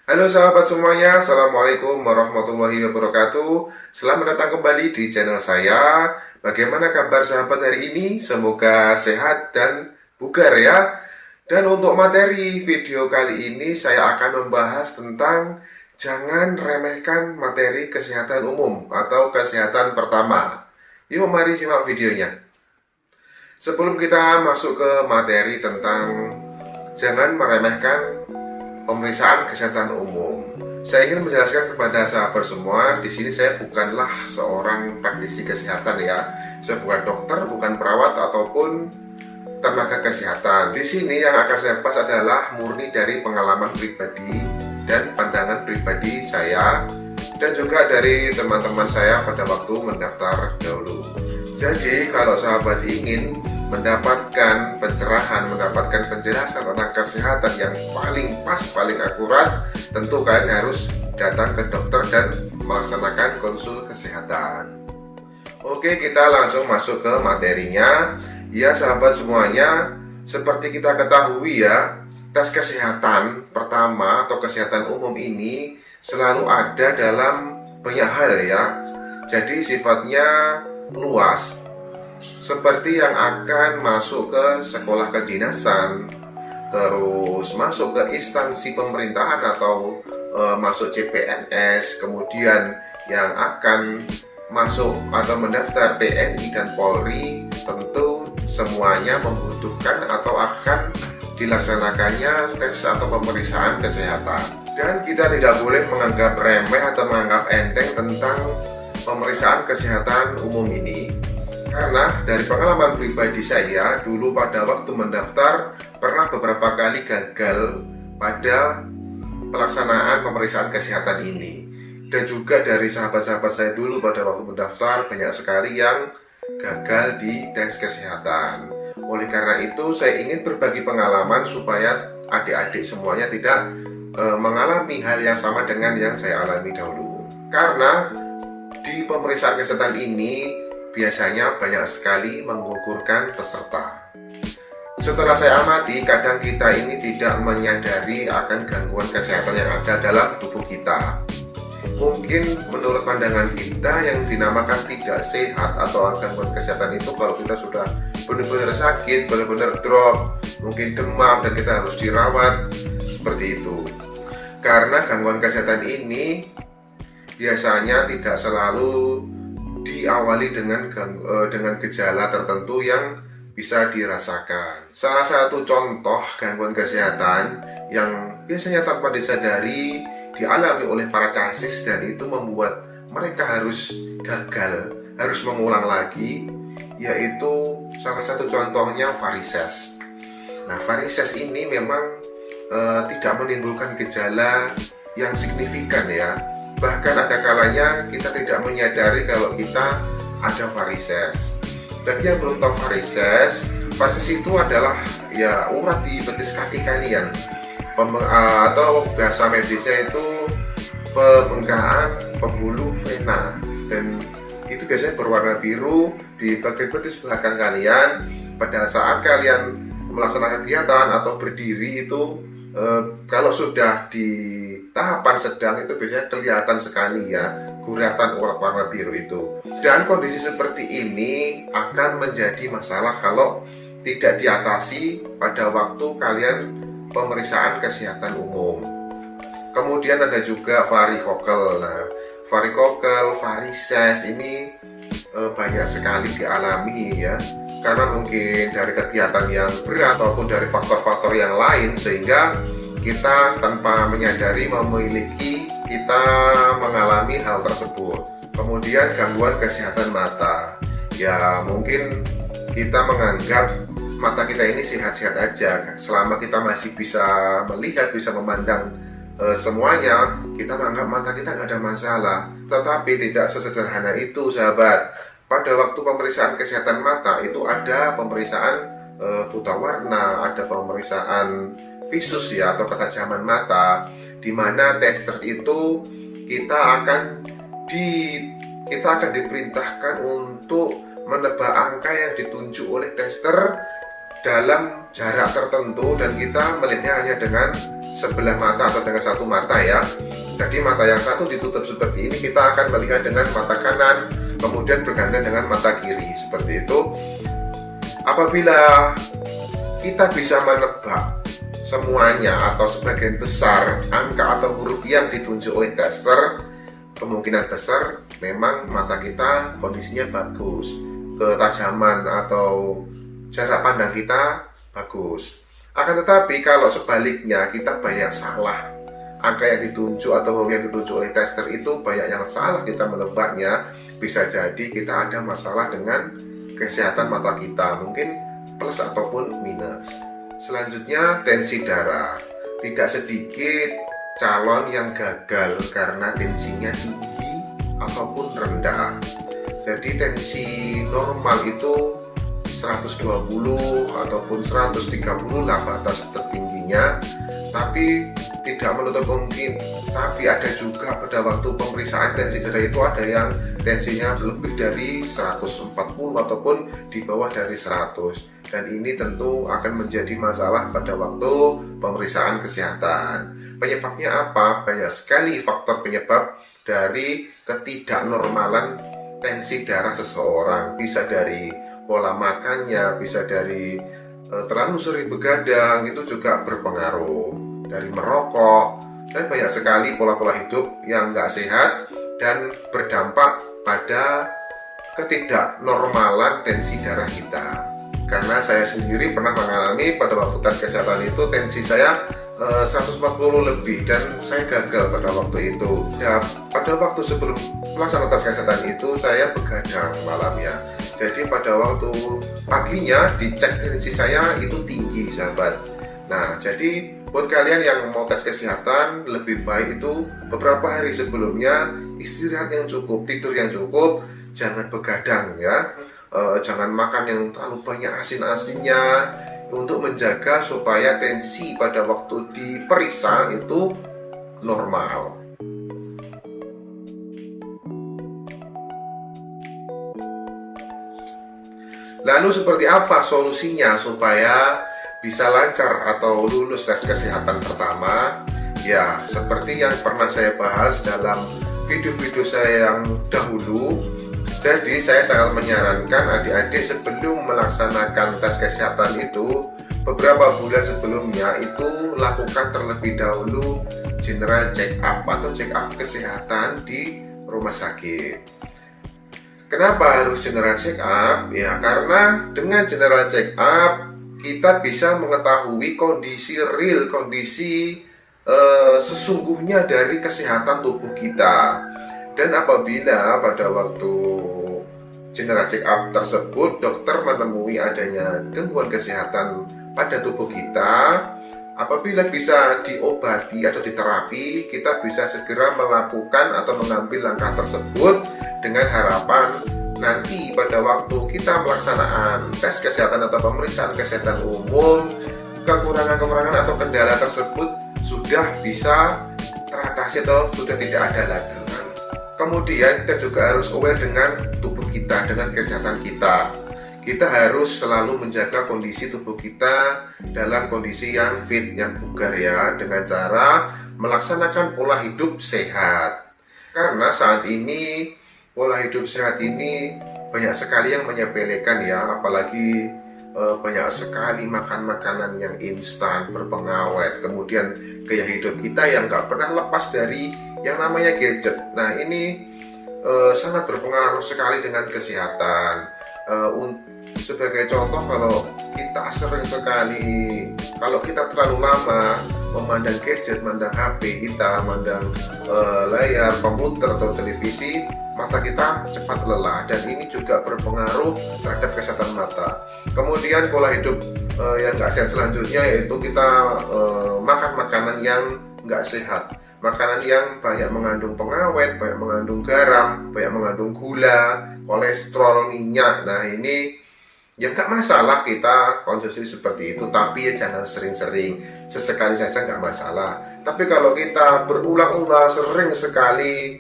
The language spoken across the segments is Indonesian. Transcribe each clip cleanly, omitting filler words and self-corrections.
Halo sahabat semuanya, Assalamualaikum warahmatullahi wabarakatuh. Selamat datang kembali di channel saya. Bagaimana kabar sahabat hari ini? Semoga sehat dan bugar ya. Dan untuk materi video kali ini saya akan membahas tentang jangan remehkan materi kesehatan umum atau kesehatan pertama. Yuk mari simak videonya. Sebelum kita masuk ke materi tentang jangan meremehkan pemeriksaan kesehatan umum, saya ingin menjelaskan kepada sahabat semua, di sini saya bukanlah seorang praktisi kesehatan ya. Saya bukan dokter, bukan perawat ataupun tenaga kesehatan. Di sini yang akan saya bahas adalah murni dari pengalaman pribadi dan pandangan pribadi saya dan juga dari teman-teman saya pada waktu mendaftar dahulu. Jadi kalau sahabat ingin mendapatkan pencerahan, mendapatkan penjelasan tentang kesehatan yang paling pas, paling akurat, tentu kalian harus datang ke dokter dan melaksanakan konsul kesehatan. Oke, kita langsung masuk ke materinya. Ya sahabat semuanya, seperti kita ketahui ya, tes kesehatan pertama atau kesehatan umum ini selalu ada dalam banyak hal ya. Jadi sifatnya luas, seperti yang akan masuk ke sekolah kedinasan, terus masuk ke instansi pemerintahan atau masuk CPNS, kemudian yang akan masuk atau mendaftar TNI dan Polri, tentu semuanya membutuhkan atau akan dilaksanakannya tes atau pemeriksaan kesehatan. Dan kita tidak boleh menganggap remeh atau menganggap enteng tentang pemeriksaan kesehatan umum ini. Karena dari pengalaman pribadi saya, dulu pada waktu mendaftar pernah beberapa kali gagal pada pelaksanaan pemeriksaan kesehatan ini. Dan juga dari sahabat-sahabat saya dulu pada waktu mendaftar banyak sekali yang gagal di tes kesehatan. Oleh karena itu saya ingin berbagi pengalaman supaya adik-adik semuanya tidak mengalami hal yang sama dengan yang saya alami dahulu. Karena di pemeriksaan kesehatan ini biasanya banyak sekali menggugurkan peserta. Setelah saya amati, kadang kita ini tidak menyadari akan gangguan kesehatan yang ada dalam tubuh kita. Mungkin menurut pandangan kita yang dinamakan tidak sehat atau gangguan kesehatan itu kalau kita sudah benar-benar sakit, benar-benar drop, mungkin demam dan kita harus dirawat, seperti itu. Karena gangguan kesehatan ini biasanya tidak selalu diawali dengan gejala tertentu yang bisa dirasakan. Salah satu contoh gangguan kesehatan yang biasanya tanpa disadari dialami oleh para casis dan itu membuat mereka harus gagal, harus mengulang lagi, yaitu salah satu contohnya varises. Nah, varises ini memang tidak menimbulkan gejala yang signifikan ya. Bahkan ada kalanya kita tidak menyadari kalau kita ada varises. Bagi yang belum tahu varises itu adalah ya urat di betis kaki kalian, atau bahasa medisnya itu pembengkakan pembuluh vena, dan itu biasanya berwarna biru di bagian betis belakang kalian. Pada saat kalian melaksanakan kegiatan atau berdiri itu kalau sudah di tahapan sedang itu biasanya kelihatan sekali ya guratan urat warna biru itu. Dan kondisi seperti ini akan menjadi masalah kalau tidak diatasi pada waktu kalian pemeriksaan kesehatan umum. Kemudian ada juga varikokel. Nah, varikokel, varises ini banyak sekali dialami ya, karena mungkin dari kegiatan yang berat ataupun dari faktor-faktor yang lain sehingga kita tanpa menyadari kita mengalami hal tersebut. Kemudian gangguan kesehatan mata. Ya mungkin kita menganggap mata kita ini sehat-sehat aja. Selama kita masih bisa melihat, bisa memandang semuanya, kita menganggap mata kita nggak ada masalah. Tetapi tidak sesederhana itu sahabat. Pada waktu pemeriksaan kesehatan mata itu ada pemeriksaan buta warna, ada pemeriksaan visus ya atau ketajaman mata, di mana tester itu kita akan diperintahkan untuk menebak angka yang ditunjuk oleh tester dalam jarak tertentu dan kita melihatnya hanya dengan sebelah mata atau dengan satu mata ya. Jadi mata yang satu ditutup seperti ini, kita akan melihat dengan mata kanan, kemudian bergantian dengan mata kiri seperti itu. Apabila kita bisa menebak semuanya atau sebagian besar angka atau huruf yang ditunjuk oleh tester, kemungkinan besar memang mata kita kondisinya bagus, ketajaman atau jarak pandang kita bagus. Akan tetapi kalau sebaliknya kita banyak salah, angka yang ditunjuk atau huruf yang ditunjuk oleh tester itu banyak yang salah kita menebaknya, bisa jadi kita ada masalah dengan kesehatan mata kita, mungkin plus ataupun minus. Selanjutnya, tensi darah. Tidak sedikit calon yang gagal karena tensinya tinggi ataupun rendah. Jadi tensi normal itu 120 ataupun 130 lah batas tertingginya, tapi tidak menutup kemungkinan. Tapi ada juga pada waktu pemeriksaan tensi darah itu ada yang tensinya lebih dari 140 ataupun di bawah dari 100, dan ini tentu akan menjadi masalah pada waktu pemeriksaan kesehatan. Penyebabnya apa? Banyak sekali faktor penyebab dari ketidaknormalan tensi darah seseorang. Bisa dari pola makannya, bisa dari terlalu sering begadang, itu juga berpengaruh, dari merokok, dan banyak sekali pola-pola hidup yang nggak sehat dan berdampak pada ketidaknormalan tensi darah kita. Karena saya sendiri pernah mengalami pada waktu tes kesehatan itu tensi saya 140 lebih dan saya gagal pada waktu itu. Ya, pada waktu sebelum pelaksanaan tes kesehatan itu saya begadang malamnya. Jadi pada waktu paginya dicek tensi saya itu tinggi, sahabat. Nah, jadi buat kalian yang mau tes kesehatan, lebih baik itu beberapa hari sebelumnya istirahat yang cukup, tidur yang cukup, jangan begadang ya. Jangan makan yang terlalu banyak asin-asinnya, untuk menjaga supaya tensi pada waktu diperiksa itu normal. Lalu seperti apa solusinya supaya bisa lancar atau lulus tes kesehatan pertama? Ya, seperti yang pernah saya bahas dalam video-video saya yang dahulu. Jadi saya sangat menyarankan adik-adik sebelum melaksanakan tes kesehatan itu, beberapa bulan sebelumnya itu lakukan terlebih dahulu general check up atau check up kesehatan di rumah sakit. Kenapa harus general check up? Ya, karena dengan general check up kita bisa mengetahui kondisi real, kondisi sesungguhnya dari kesehatan tubuh kita. Dan apabila pada waktu general check up tersebut dokter menemui adanya gangguan kesehatan pada tubuh kita, apabila bisa diobati atau diterapi, kita bisa segera melakukan atau mengambil langkah tersebut dengan harapan nanti pada waktu kita pelaksanaan tes kesehatan atau pemeriksaan kesehatan umum, kekurangan-kekurangan atau kendala tersebut sudah bisa teratasi atau sudah tidak ada lagi. Kemudian kita juga harus aware dengan tubuh kita, dengan kesehatan kita. Kita harus selalu menjaga kondisi tubuh kita dalam kondisi yang fit, yang bugar ya, dengan cara melaksanakan pola hidup sehat. Karena saat ini pola hidup sehat ini banyak sekali yang menyepelekan ya, apalagi banyak sekali makan makanan yang instan, berpengawet, kemudian gaya hidup kita yang nggak pernah lepas dari yang namanya gadget. Nah, ini sangat berpengaruh sekali dengan kesehatan. Sebagai contoh, kalau kita sering sekali, kalau kita terlalu lama memandang gadget, memandang HP kita, memandang layar komputer atau televisi, mata kita cepat lelah, dan ini juga berpengaruh terhadap kesehatan mata. Kemudian pola hidup yang nggak sehat selanjutnya yaitu kita makan makanan yang nggak sehat, makanan yang banyak mengandung pengawet, banyak mengandung garam, banyak mengandung gula, kolesterol, minyak. Nah, ini ya nggak masalah kita konsumsi seperti itu, tapi ya jangan sering-sering, sesekali saja nggak masalah. Tapi kalau kita berulang-ulang sering sekali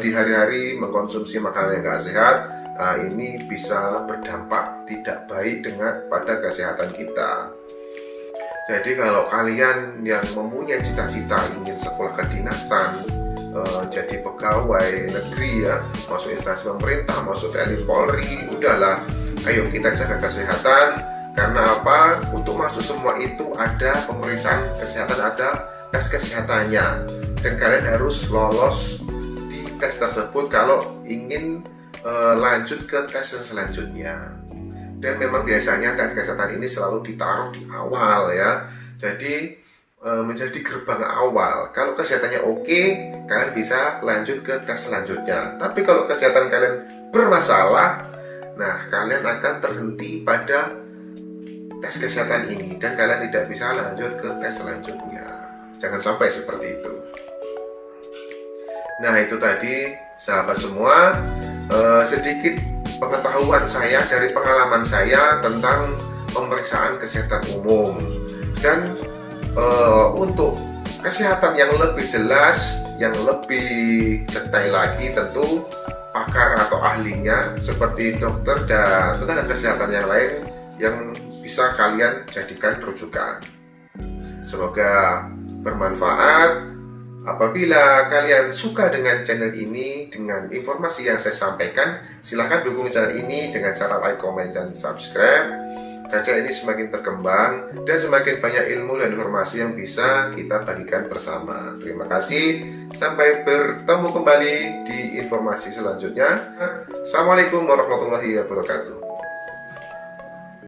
di hari-hari mengkonsumsi makanan yang nggak sehat, nah ini bisa berdampak tidak baik pada kesehatan kita. Jadi kalau kalian yang mempunyai cita-cita ingin sekolah kedinasan, jadi pegawai negeri ya, masuk instansi pemerintah, masuk TNI Polri, udahlah, ayo kita jaga kesehatan. Karena apa? Untuk masuk semua itu ada pemeriksaan kesehatan, ada tes kesehatannya, dan kalian harus lolos di tes tersebut kalau ingin lanjut ke tes yang selanjutnya. Dan memang biasanya tes kesehatan ini selalu ditaruh di awal ya, jadi menjadi gerbang awal. Kalau kesehatannya oke, kalian bisa lanjut ke tes selanjutnya. Tapi kalau kesehatan kalian bermasalah, nah kalian akan terhenti pada tes kesehatan ini dan kalian tidak bisa lanjut ke tes selanjutnya. Jangan sampai seperti itu. Nah itu tadi sahabat semua, sedikit pengetahuan saya dari pengalaman saya tentang pemeriksaan kesehatan umum. Dan untuk kesehatan yang lebih jelas, yang lebih detail lagi, tentu pakar atau ahlinya seperti dokter dan tenaga kesehatan yang lain yang bisa kalian jadikan rujukan. Semoga bermanfaat. Apabila kalian suka dengan channel ini, dengan informasi yang saya sampaikan, silahkan dukung channel ini dengan cara like, comment, dan subscribe. Channel ini semakin berkembang dan semakin banyak ilmu dan informasi yang bisa kita bagikan bersama. Terima kasih, sampai bertemu kembali di informasi selanjutnya. Assalamualaikum warahmatullahi wabarakatuh.